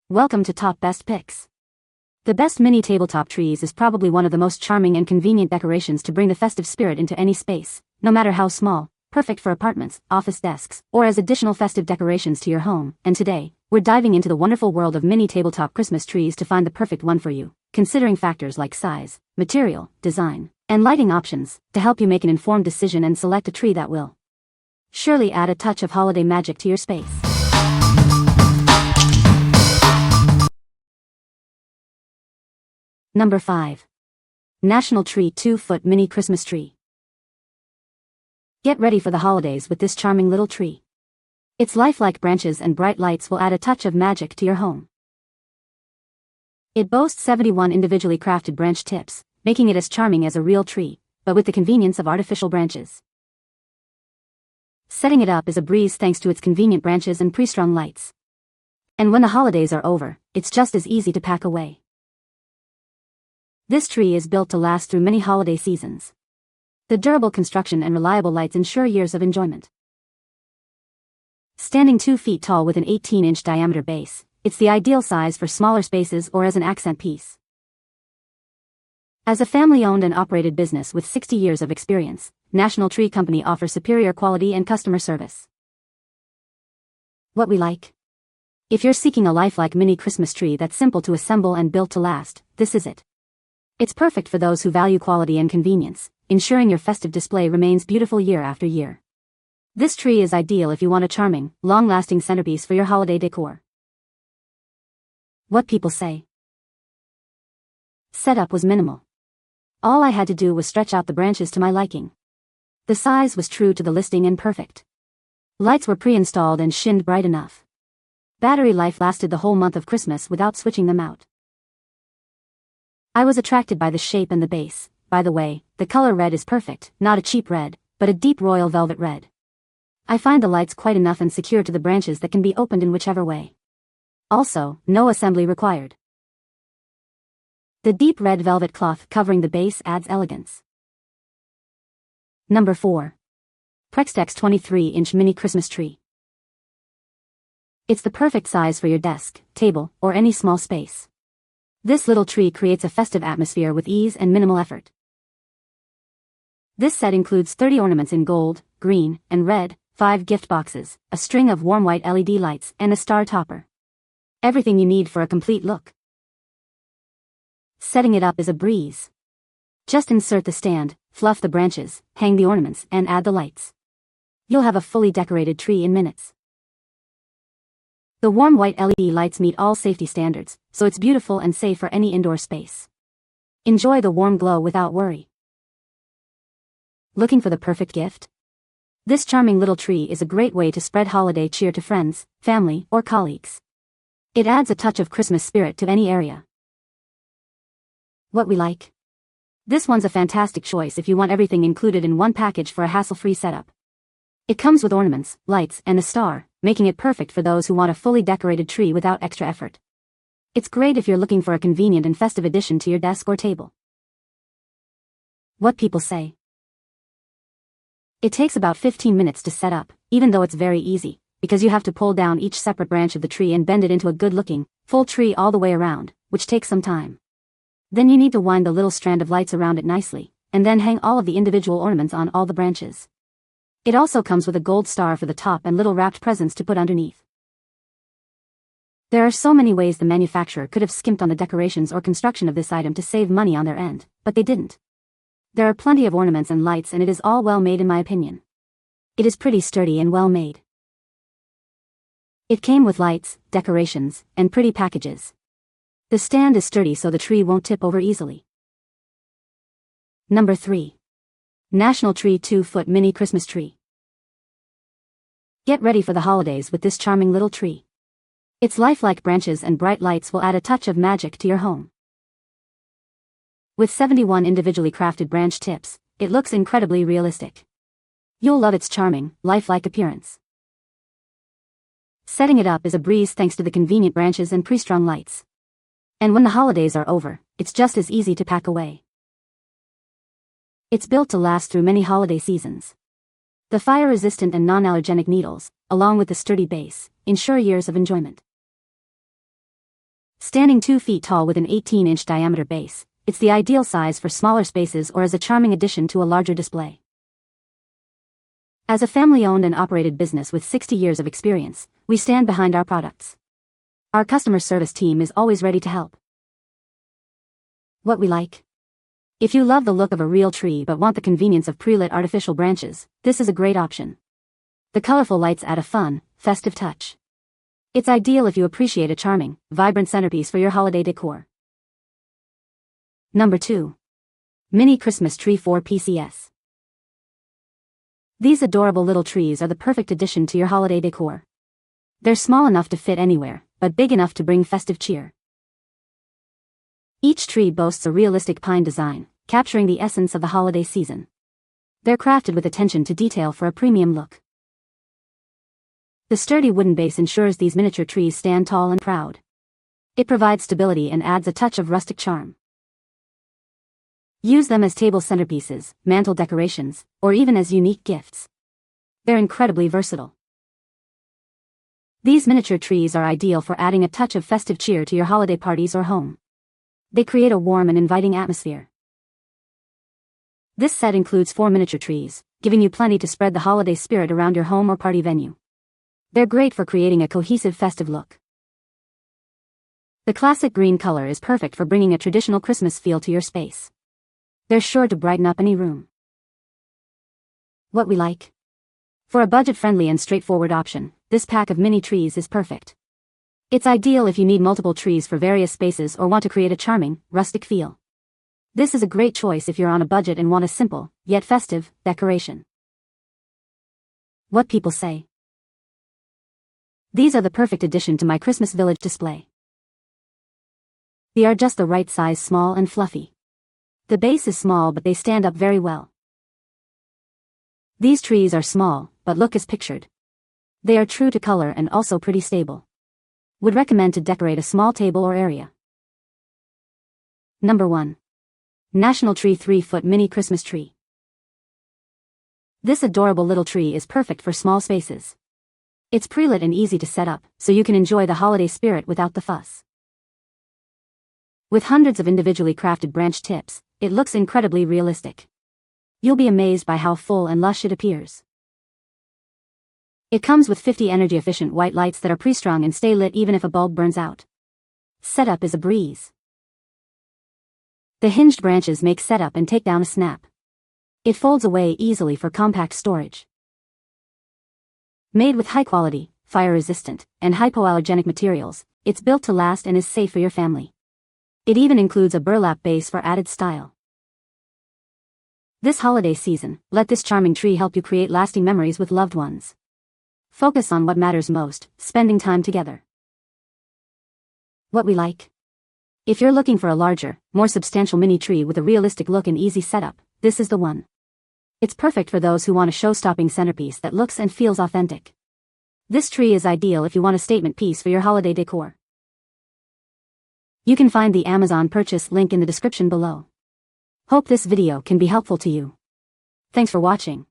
Welcome to Top Best Picks. The best mini tabletop trees is probably one of the most charming and convenient decorations to bring the festive spirit into any space, no matter how small, perfect for apartments, office desks, or as additional festive decorations to your home. And today, we're diving into the wonderful world of mini tabletop Christmas trees to find the perfect one for you, considering factors like size, material, design, and lighting options to help you make an informed decision and select a tree that will surely add a touch of holiday magic to your space. Number 5. National Tree 2-foot Mini Christmas Tree. Get ready for the holidays with this charming little tree. Its lifelike branches and bright lights will add a touch of magic to your home. It boasts 71 individually crafted branch tips, making it as charming as a real tree, but with the convenience of artificial branches. Setting it up is a breeze thanks to its convenient branches and pre-strung lights. And when the holidays are over, it's just as easy to pack away. This tree is built to last through many holiday seasons. The durable construction and reliable lights ensure years of enjoyment. Standing 2 feet tall with an 18-inch diameter base, it's the ideal size for smaller spaces or as an accent piece. As a family-owned and operated business with 60 years of experience, National Tree Company offers superior quality and customer service. What we like? If you're seeking a lifelike mini Christmas tree that's simple to assemble and built to last, this is it. It's perfect for those who value quality and convenience, ensuring your festive display remains beautiful year after year. This tree is ideal if you want a charming, long-lasting centerpiece for your holiday decor. What people say. Setup was minimal. All I had to do was stretch out the branches to my liking. The size was true to the listing and perfect. Lights were pre-installed and shinned bright enough. Battery life lasted the whole month of Christmas without switching them out. I was attracted by the shape and the base. By the way, the color red is perfect, not a cheap red, but a deep royal velvet red. I find the lights quite enough and secure to the branches that can be opened in whichever way. Also, no assembly required. The deep red velvet cloth covering the base adds elegance. Number 4. Prextex 23-inch Mini Christmas Tree. It's the perfect size for your desk, table, or any small space. This little tree creates a festive atmosphere with ease and minimal effort. This set includes 30 ornaments in gold, green, and red, 5 gift boxes, a string of warm white LED lights, and a star topper. Everything you need for a complete look. Setting it up is a breeze. Just insert the stand, fluff the branches, hang the ornaments, and add the lights. You'll have a fully decorated tree in minutes. The warm white LED lights meet all safety standards, so it's beautiful and safe for any indoor space. Enjoy the warm glow without worry. Looking for the perfect gift? This charming little tree is a great way to spread holiday cheer to friends, family, or colleagues. It adds a touch of Christmas spirit to any area. What we like? This one's a fantastic choice if you want everything included in one package for a hassle-free setup. It comes with ornaments, lights, and a star, making it perfect for those who want a fully decorated tree without extra effort. It's great if you're looking for a convenient and festive addition to your desk or table. What people say. It takes about 15 minutes to set up, even though it's very easy, because you have to pull down each separate branch of the tree and bend it into a good-looking, full tree all the way around, which takes some time. Then you need to wind the little strand of lights around it nicely, and then hang all of the individual ornaments on all the branches. It also comes with a gold star for the top and little wrapped presents to put underneath. There are so many ways the manufacturer could have skimped on the decorations or construction of this item to save money on their end, but they didn't. There are plenty of ornaments and lights and it is all well made in my opinion. It is pretty sturdy and well made. It came with lights, decorations, and pretty packages. The stand is sturdy so the tree won't tip over easily. Number 3. National Tree 2-foot Mini Christmas Tree. Get ready for the holidays with this charming little tree. Its lifelike branches and bright lights will add a touch of magic to your home. With 71 individually crafted branch tips, it looks incredibly realistic. You'll love its charming, lifelike appearance. Setting it up is a breeze thanks to the convenient branches and pre-strung lights. And when the holidays are over, it's just as easy to pack away. It's built to last through many holiday seasons. The fire-resistant and non-allergenic needles, along with the sturdy base, ensure years of enjoyment. Standing 2 feet tall with an 18-inch diameter base, it's the ideal size for smaller spaces or as a charming addition to a larger display. As a family-owned and operated business with 60 years of experience, we stand behind our products. Our customer service team is always ready to help. What we like. If you love the look of a real tree but want the convenience of pre-lit artificial branches, this is a great option. The colorful lights add a fun, festive touch. It's ideal if you appreciate a charming, vibrant centerpiece for your holiday decor. Number 2. Mini Christmas Tree 4 PCS. These adorable little trees are the perfect addition to your holiday decor. They're small enough to fit anywhere, but big enough to bring festive cheer. Each tree boasts a realistic pine design, capturing the essence of the holiday season. They're crafted with attention to detail for a premium look. The sturdy wooden base ensures these miniature trees stand tall and proud. It provides stability and adds a touch of rustic charm. Use them as table centerpieces, mantle decorations, or even as unique gifts. They're incredibly versatile. These miniature trees are ideal for adding a touch of festive cheer to your holiday parties or home. They create a warm and inviting atmosphere. This set includes 4 miniature trees, giving you plenty to spread the holiday spirit around your home or party venue. They're great for creating a cohesive festive look. The classic green color is perfect for bringing a traditional Christmas feel to your space. They're sure to brighten up any room. What we like. For a budget-friendly and straightforward option, this pack of mini trees is perfect. It's ideal if you need multiple trees for various spaces or want to create a charming, rustic feel. This is a great choice if you're on a budget and want a simple, yet festive, decoration. What people say. These are the perfect addition to my Christmas village display. They are just the right size, small and fluffy. The base is small but they stand up very well. These trees are small, but look as pictured. They are true to color and also pretty stable. Would recommend to decorate a small table or area. Number 1. National Tree 3-foot Mini Christmas Tree. This adorable little tree is perfect for small spaces. It's pre-lit and easy to set up, so you can enjoy the holiday spirit without the fuss. With hundreds of individually crafted branch tips, it looks incredibly realistic. You'll be amazed by how full and lush it appears. It comes with 50 energy-efficient white lights that are pre-strung and stay lit even if a bulb burns out. Setup is a breeze. The hinged branches make setup and take down a snap. It folds away easily for compact storage. Made with high-quality, fire-resistant, and hypoallergenic materials, it's built to last and is safe for your family. It even includes a burlap base for added style. This holiday season, let this charming tree help you create lasting memories with loved ones. Focus on what matters most, spending time together. What we like. If you're looking for a larger, more substantial mini tree with a realistic look and easy setup, this is the one. It's perfect for those who want a show-stopping centerpiece that looks and feels authentic. This tree is ideal if you want a statement piece for your holiday decor. You can find the Amazon purchase link in the description below. Hope this video can be helpful to you. Thanks for watching.